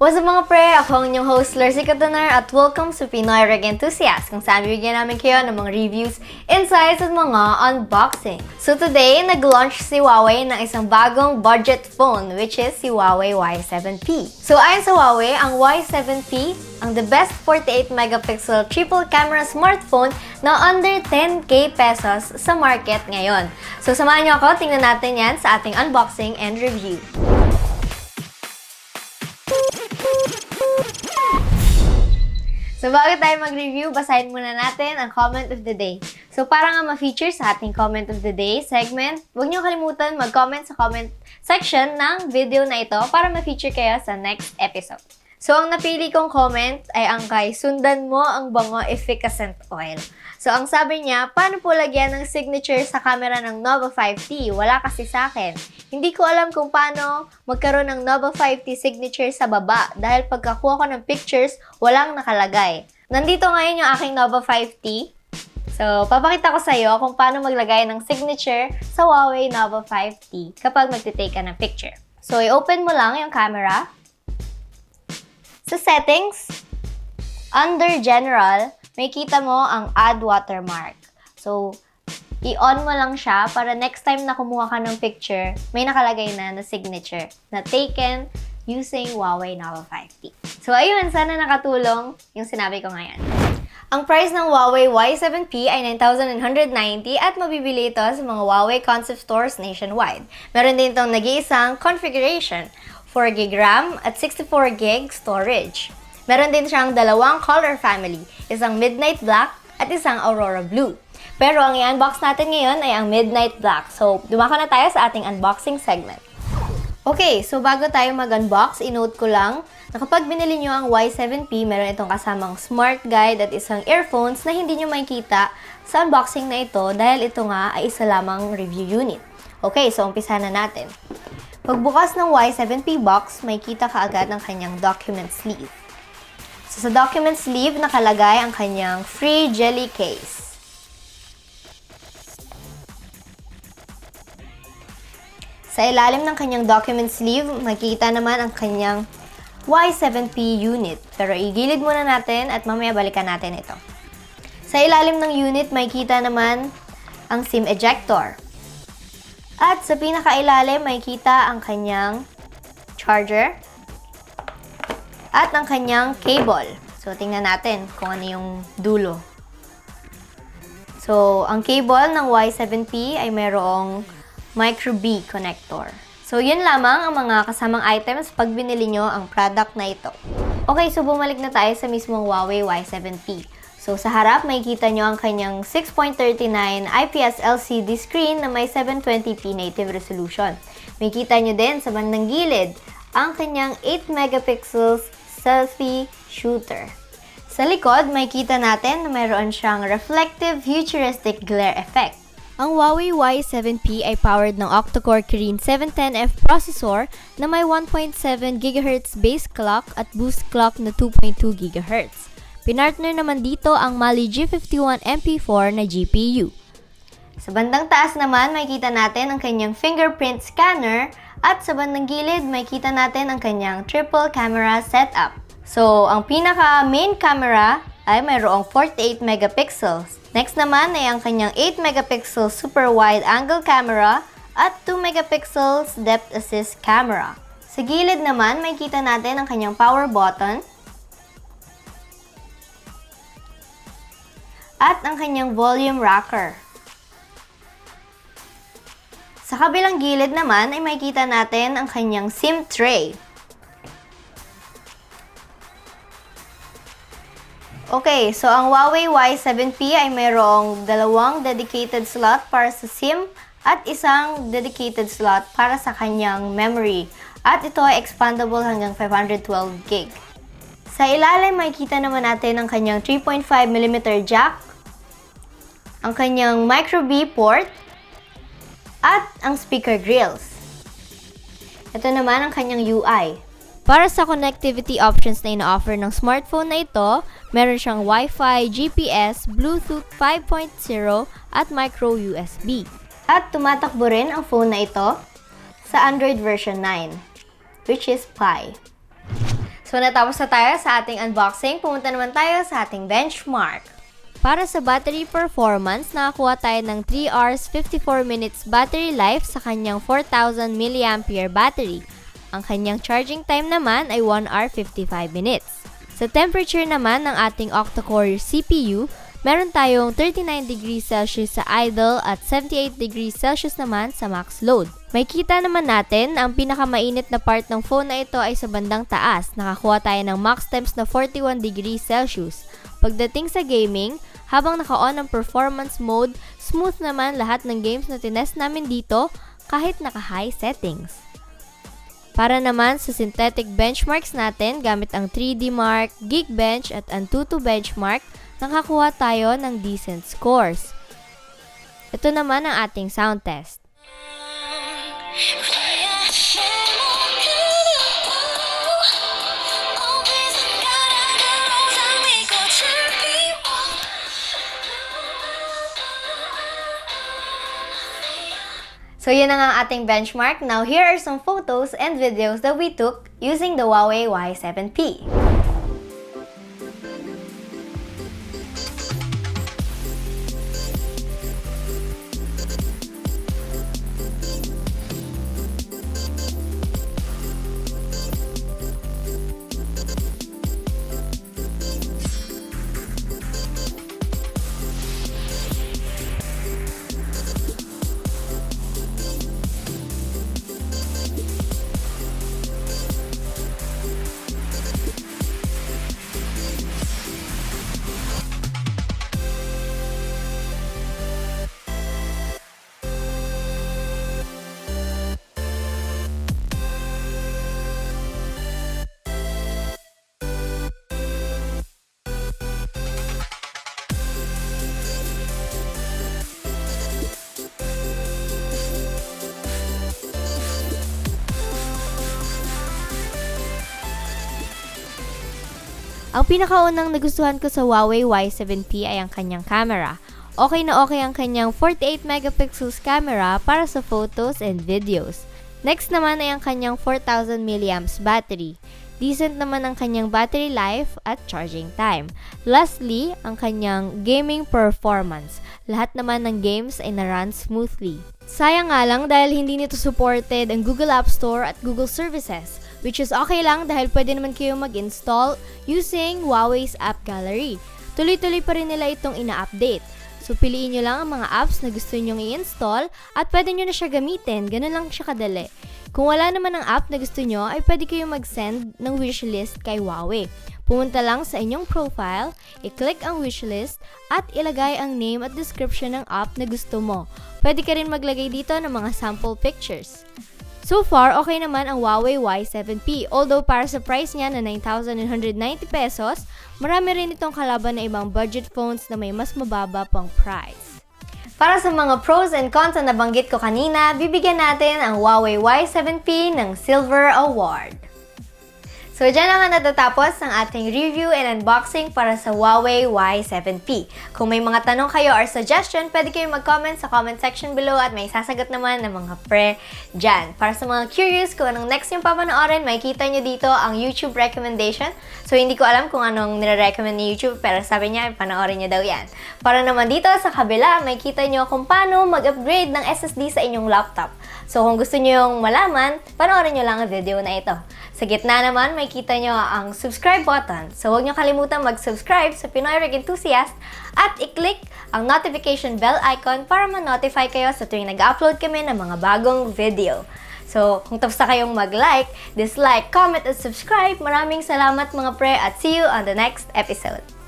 What's up mga pre? Ako ang inyong host, Larcy Katanar at welcome sa Pinoy Rig Enthusiasts kung saan bibigyan namin kayo ng mga reviews, insights at mga unboxing. So today, nag-launch si Huawei ng isang bagong budget phone which is si Huawei Y7p. So ayon sa Huawei, ang Y7p ang the best 48 megapixel triple camera smartphone na under 10k pesos sa market ngayon. So samahan niyo ako, tingnan natin yan sa ating unboxing and review. So bago tayo mag-review, basahin muna natin ang comment of the day. So para nga ma-feature sa ating comment of the day segment, huwag niyo kalimutan mag-comment sa comment section ng video na ito para ma-feature kayo sa next episode. So ang napili kong comment ay ang kay Sundan Mo ang Bango Efficacent Oil. So ang sabi niya, paano po lagyan ng signature sa camera ng Nova 5T? Wala kasi sa akin. Hindi ko alam kung paano magkaroon ng Nova 5T signature sa baba dahil pagkakuha ko ng pictures, walang nakalagay. Nandito ngayon yung aking Nova 5T. So, papakita ko sa iyo kung paano maglagay ng signature sa Huawei Nova 5T kapag magtitake ka ng picture. So, i-open mo lang yung camera. Sa settings, under general, may kita mo ang add watermark. So, i-on mo lang siya para next time na kumuha ka ng picture, may nakalagay na signature na taken using Huawei Nova 5T. So, ayun, sana nakatulong yung sinabi ko ngayon. Ang price ng Huawei Y7p ay 9,990 at mabibili ito sa mga Huawei concept stores nationwide. Meron din itong nag-iisang configuration, 4GB RAM at 64GB storage. Meron din siyang dalawang color family, isang midnight black at isang aurora blue. Pero ang i-unbox natin ngayon ay ang midnight black. So, dumako na tayo sa ating unboxing segment. Okay, so bago tayo mag-unbox, i-note ko lang na kapag binili nyo ang Y7p, meron itong kasamang smart guide at isang earphones na hindi nyo makikita sa unboxing na ito dahil ito nga ay isa lamang review unit. Okay, so umpisa na natin. Pagbukas ng Y7p box, may kita ka agad ng kanyang document sleeve. So, sa document sleeve, nakalagay ang kanyang free jelly case. Sa ilalim ng kanyang document sleeve, makikita naman ang kanyang Y7p unit. Pero igilid muna natin at mamaya balikan natin ito. Sa ilalim ng unit, makikita naman ang SIM ejector. At sa pinakailalim, makikita ang kanyang charger at ang kanyang cable. So, tingnan natin kung ano yung dulo. So, ang cable ng Y7p ay mayroong micro B connector. So, yun lamang ang mga kasamang items pag binili nyo ang product na ito. Okay, so bumalik na tayo sa mismong Huawei Y7p. So, sa harap, makikita nyo ang kanyang 6.39 IPS LCD screen na may 720p native resolution. Makikita nyo din sa bandang gilid ang kanyang 8 megapixels selfie shooter. Sa likod, makikita natin na mayroon siyang reflective futuristic glare effect. Ang Huawei Y7p ay powered ng octa-core Kirin 710F processor na may 1.7 GHz base clock at boost clock na 2.2 GHz. Pinartner naman dito ang Mali G51 MP4 na GPU. Sa bandang taas naman, makikita natin ang kanyang fingerprint scanner at sa bandang gilid, makikita natin ang kanyang triple camera setup. So, ang pinaka main camera ay mayroong 48 megapixels. Next naman ay ang kanyang 8 megapixel super wide angle camera at 2 megapixels depth assist camera. Sa gilid naman, makikita natin ang kanyang power button at ang kanyang volume rocker. Sa kabilang gilid naman ay makikita natin ang kanyang SIM tray. Okay, so ang Huawei Y7p ay mayroong dalawang dedicated slot para sa SIM at isang dedicated slot para sa kanyang memory. At ito ay expandable hanggang 512GB. Sa ilalim, makikita naman natin ang kanyang 3.5mm jack, ang kanyang micro B port, at ang speaker grills. Ito naman ang kanyang UI. Para sa connectivity options na ina-offer ng smartphone na ito, meron siyang Wi-Fi, GPS, Bluetooth 5.0 at micro USB. At tumatakbo rin ang phone na ito sa Android version 9, which is Pie. So natapos na tayo sa ating unboxing, pumunta naman tayo sa ating benchmark. Para sa battery performance, nakakuha tayo ng 3 hours 54 minutes battery life sa kanyang 4,000 mAh battery. Ang kanyang charging time naman ay 1 hour 55 minutes. Sa temperature naman ng ating octa-core CPU, meron tayong 39 degrees Celsius sa idle at 78 degrees Celsius naman sa max load. May kita naman natin ang pinakamainit na part ng phone na ito ay sa bandang taas. Nakakuha tayo ng max temps na 41 degrees Celsius. Pagdating sa gaming, habang naka-on ang performance mode, smooth naman lahat ng games na tinest namin dito kahit naka-high settings. Para naman sa synthetic benchmarks natin, gamit ang 3D Mark, Geekbench at Antutu benchmark, nakakuha tayo ng decent scores. Ito naman ang ating sound test. So yun na nga ang ating benchmark. Now here are some photos and videos that we took using the Huawei Y7p. Ang pinakaunang nagustuhan ko sa Huawei Y7p ay ang kanyang camera. Okay na okay ang kanyang 48 megapixels camera para sa photos and videos. Next naman ay ang kanyang 4,000 mAh battery. Decent naman ang kanyang battery life at charging time. Lastly, ang kanyang gaming performance. Lahat naman ng games ay na-run smoothly. Sayang nga lang dahil hindi nito supported ang Google App Store at Google Services, which is okay lang dahil pwede naman kayo mag-install using Huawei's App Gallery. Tuloy-tuloy pa rin nila itong ina-update. So, piliin nyo lang ang mga apps na gusto nyong i-install at pwede nyo na siya gamitin. Ganun lang siya kadali. Kung wala naman ang app na gusto nyo, ay pwede kayong mag-send ng wishlist kay Huawei. Pumunta lang sa inyong profile, i-click ang wishlist, at ilagay ang name at description ng app na gusto mo. Pwede ka rin maglagay dito ng mga sample pictures. So far, okay naman ang Huawei Y7p. Although para sa price niya na 9,990 pesos, marami rin itong kalaban na ibang budget phones na may mas mababa pang price. Para sa mga pros and cons na nabanggit ko kanina, bibigyan natin ang Huawei Y7p ng Silver Award. So, dyan na nga natatapos ang ating review and unboxing para sa Huawei Y7p. Kung may mga tanong kayo or suggestion, pwede kayong mag-comment sa comment section below at may sasagot naman ng mga pre dyan. Para sa mga curious kung anong next yung papanoorin, makikita nyo dito ang YouTube recommendation. So, hindi ko alam kung anong nire-recommend ni YouTube, pero sabi niya, panoorin nyo daw yan. Para naman dito sa kabila, makikita nyo kung paano mag-upgrade ng SSD sa inyong laptop. So, kung gusto nyo yung malaman, panoorin nyo lang ang video na ito. Sa gitna naman, makikita nyo ang subscribe button. So, huwag nyo kalimutan mag-subscribe sa Pinoy Rig Enthusiasts at i-click ang notification bell icon para ma-notify kayo sa tuwing nag-upload kami ng mga bagong video. So, kung tapos na kayong mag-like, dislike, comment, at subscribe, maraming salamat mga pre at see you on the next episode.